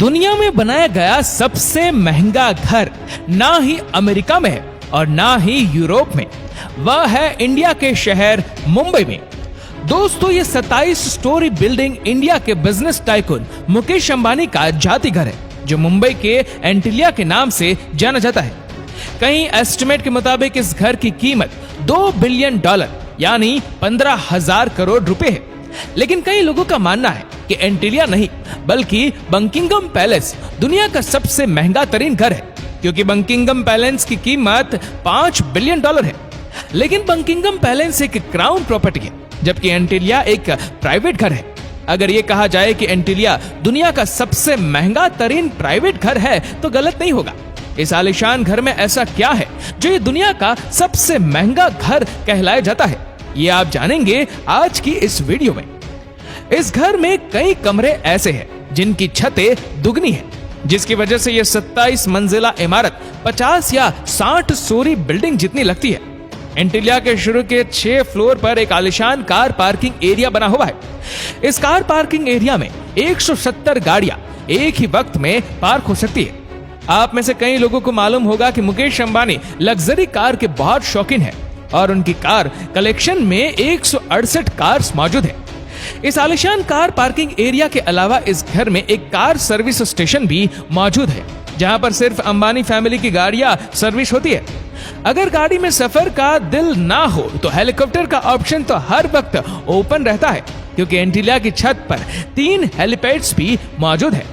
दुनिया में बनाया गया सबसे महंगा घर ना ही अमेरिका में है और ना ही यूरोप में, वह है इंडिया के शहर मुंबई में। दोस्तों, ये 27 स्टोरी बिल्डिंग इंडिया के बिजनेस टाइकून मुकेश अंबानी का जाति घर है, जो मुंबई के एंटिलिया के नाम से जाना जाता है। कई एस्टिमेट के मुताबिक इस घर की कीमत $2 बिलियन यानी 15,000 करोड़ रुपए है। लेकिन कई लोगों का मानना है कि एंटिलिया नहीं बल्कि बकिंघम पैलेस दुनिया का सबसे महंगा तरीन घर है, क्योंकि बकिंघम पैलेस की कीमत $5 बिलियन है। लेकिन बकिंघम पैलेस एक क्राउन प्रॉपर्टी है, जबकि एंटिलिया एक प्राइवेट घर है। अगर ये कहा जाए कि एंटिलिया दुनिया का सबसे महंगा तरीन प्राइवेट घर है तो गलत नहीं होगा। इस आलीशान घर में ऐसा क्या है जो ये दुनिया का सबसे महंगा घर कहलाया जाता है, ये आप जानेंगे आज की इस वीडियो में। इस घर में कई कमरे ऐसे हैं जिनकी छतें दुगनी हैं, जिसकी वजह से यह 27 मंजिला इमारत 50 या 60 स्टोरी बिल्डिंग जितनी लगती है। एंटिलिया के शुरू के 6 फ्लोर पर एक आलीशान कार पार्किंग एरिया बना हुआ है। इस कार पार्किंग एरिया में 170 गाड़ियां एक ही वक्त में पार्क हो सकती है। आप में से कई लोगों को मालूम होगा कि मुकेश अंबानी लग्जरी कार के बहुत शौकीन है और उनकी कार कलेक्शन में 168 कार्स मौजूद है। इस आलीशान कार पार्किंग एरिया के अलावा इस घर में एक कार सर्विस स्टेशन भी मौजूद है, जहां पर सिर्फ अंबानी फैमिली की गाड़ियां सर्विस होती है। अगर गाड़ी में सफर का दिल ना हो तो हेलीकॉप्टर का ऑप्शन तो हर वक्त ओपन रहता है, क्योंकि एंटिलिया की छत पर 3 हेलीपैड्स भी मौजूद है।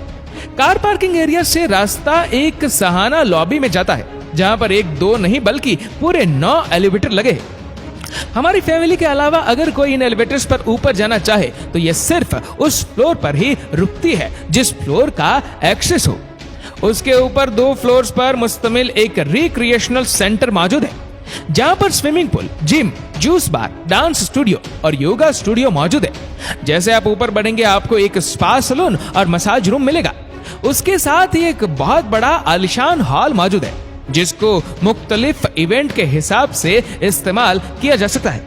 कार पार्किंग एरिया से रास्ता एक सहाना लॉबी में जाता है, जहां पर 1-2 नहीं बल्कि पूरे 9 एलिवेटर लगे हैं। हमारी फैमिली के अलावा अगर कोई इन एलिवेटर्स पर ऊपर जाना चाहे तो यह सिर्फ उस फ्लोर पर ही रुकती है जिस फ्लोर का एक्सेस हो। उसके ऊपर 2 फ्लोर्स पर मुश्तमिल एक रिक्रिएशनल सेंटर मौजूद है, जहां पर स्विमिंग पूल, जिम, जूस बार, डांस स्टूडियो और योगा स्टूडियो मौजूद है। जैसे आप ऊपर बढ़ेंगे आपको एक स्पा सैलून और मसाज रूम मिलेगा। उसके साथ ही एक बहुत बड़ा आलीशान हॉल मौजूद है, जिसको मुख्तलिफ इवेंट के हिसाब से इस्तेमाल किया जा सकता है।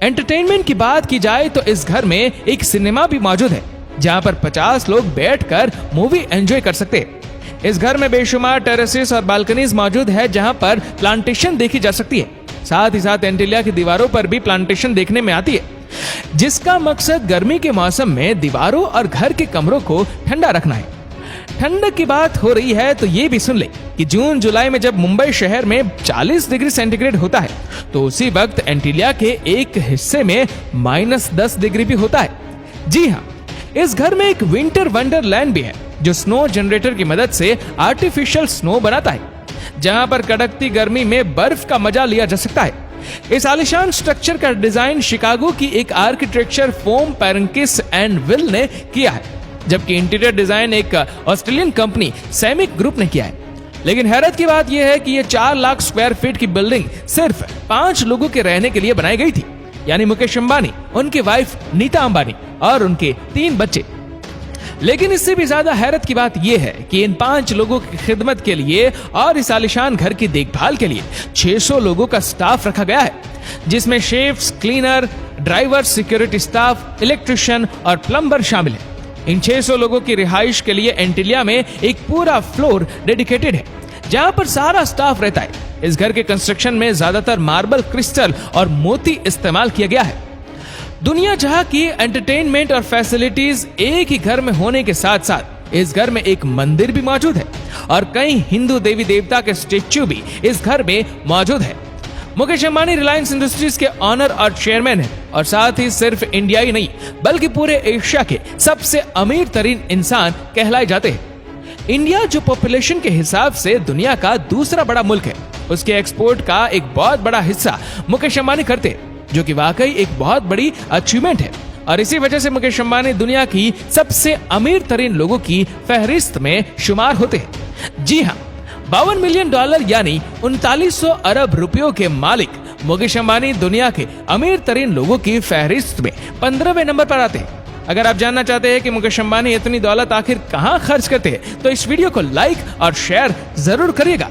एंटरटेनमेंट की बात की जाए तो इस घर में एक सिनेमा भी मौजूद है, जहां पर 50 लोग बैठकर मूवी एंजॉय कर सकते हैं। इस घर में बेशुमार टेरेसेस और बालकनीज मौजूद है, जहां पर प्लांटेशन देखी जा सकती है। साथ ही साथ एंटिलिया की दीवारों पर भी प्लांटेशन देखने में आती है, जिसका मकसद गर्मी के मौसम में दीवारों और घर के कमरों को ठंडा रखना है। ठंडक की बात हो रही है तो ये भी सुन ले कि जून जुलाई में जब मुंबई शहर में 40 डिग्री सेंटीग्रेड होता है, तो उसी वक्त एंटिलिया के एक हिस्से में -10 डिग्री भी होता है। जी हाँ, इस घर में एक विंटर वंडरलैंड भी है, जो स्नो जनरेटर की मदद से आर्टिफिशियल स्नो बनाता है, जहां पर कड़कती गर्मी में बर्फ का मजा लिया जा सकता है। इस आलीशान स्ट्रक्चर का डिजाइन शिकागो की एक आर्किटेक्चर फॉर्म पैरकिंस एंड विल ने किया है, जबकि इंटीरियर डिजाइन एक ऑस्ट्रेलियन कंपनी सेमिक ग्रुप ने किया है। लेकिन हैरत की बात यह है कि यह 4 लाख स्क्वायर फीट की बिल्डिंग सिर्फ 5 लोगों के रहने के लिए बनाई गई थी, यानी मुकेश अंबानी, उनकी वाइफ नीता अंबानी और उनके 3 बच्चे। लेकिन इससे भी ज्यादा हैरत की बात यह है कि इन 5 लोगों की खिदमत के लिए और इस आलीशान घर की देखभाल के लिए 600 लोगों का स्टाफ रखा गया है, जिसमें chefs, cleaner, driver, security staff, electrician और प्लम्बर शामिल है। इन 600 लोगों की रिहाइश के लिए एंटिलिया में एक पूरा फ्लोर डेडिकेटेड है, जहां पर सारा स्टाफ रहता है। इस घर के कंस्ट्रक्शन में ज्यादातर मार्बल, क्रिस्टल और मोती इस्तेमाल किया गया है। दुनिया जहां की एंटरटेनमेंट और फैसिलिटीज एक ही घर में होने के साथ साथ इस घर में एक मंदिर भी मौजूद है और कई हिंदू देवी देवता के स्टेच्यू भी इस घर में मौजूद है। मुकेश अंबानी रिलायंस इंडस्ट्रीज के ऑनर और चेयरमैन हैं, और साथ ही सिर्फ इंडिया ही नहीं बल्कि पूरे एशिया के सबसे अमीर तरीन इंसान कहलाए जाते हैं। इंडिया जो पॉपुलेशन के हिसाब से दुनिया का दूसरा बड़ा मुल्क है, उसके एक्सपोर्ट का एक बहुत बड़ा हिस्सा मुकेश अंबानी करते हैं, जो कि वाकई एक बहुत बड़ी अचीवमेंट है। और इसी वजह से मुकेश अंबानी दुनिया की सबसे अमीर तरीन लोगों की फहरिस्त में शुमार होते हैं। जी हाँ, $52 मिलियन यानी 3900 अरब रुपयों के मालिक मुकेश अंबानी दुनिया के अमीर तरीन लोगों की फहरिस्त में 15वें नंबर पर आते हैं। अगर आप जानना चाहते हैं कि मुकेश अंबानी इतनी दौलत आखिर कहां खर्च करते हैं, तो इस वीडियो को लाइक और शेयर जरूर करिएगा।